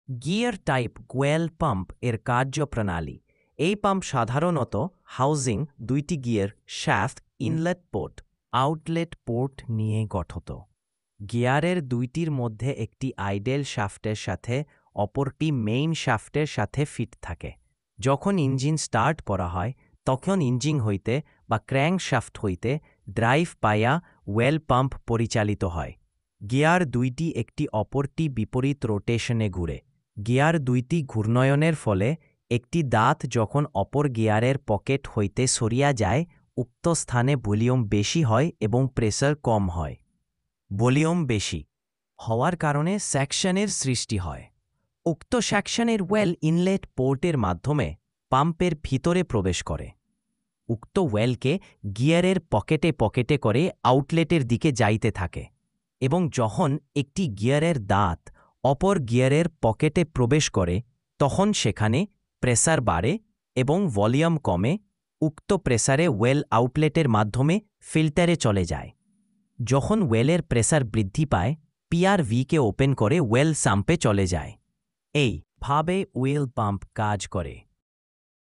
Gear type কোয়েল pump এর কার্যপ্রণালী। এই pump সাধারণত হাউজিং দুইটি gear shaft inlet port outlet port নিয়ে গঠিত। গিয়ারের দুইটির মধ্যে একটি আইডেল শ্যাফটের সাথে অপরটি মেইন শ্যাফটের সাথে ফিট থাকে। যখন ইঞ্জিন স্টার্ট করা হয় তখন ইঞ্জিন হইতে বা ক্র্যাঙ্ক শ্যাফট হইতে ড্রাইভ পাইয়া ওয়েল পাম্প পরিচালিত হয়। গিয়ার দুইটি একটি অপরটি বিপরীত রোটেশনে ঘুরে। গিয়ার দুইটি ঘূর্ণয়নের ফলে একটি দাঁত যখন অপর গিয়ারের পকেট হইতে সরিয়া যায় উক্ত স্থানে ভলিউম বেশি হয় এবং প্রেসার কম হয়। ভলিউম বেশি হওয়ার কারণে সেকশনের সৃষ্টি হয়। উক্ত সেকশনের ওয়েল ইনলেট পোর্টের মাধ্যমে পাম্পের ভিতরে প্রবেশ করে। উক্ত ওয়েলকে গিয়ারের পকেটে পকেটে করে আউটলেটের দিকে যাইতে থাকে এবং যখন একটি গিয়ারের দাঁত অপর গিয়ারের পকেটে প্রবেশ করে তখন সেখানে প্রেসার বাড়ে এবং ভলিউম কমে। উক্ত প্রেসারে ওয়েল আউটলেটের মাধ্যমে ফিল্টারে চলে যায়। যখন ওয়েলের প্রেসার বৃদ্ধি পায় পিআরভিকে ওপেন করে ওয়েল সাম্পে চলে যায়। এই ভাবে ওয়েল পাম্প কাজ করে।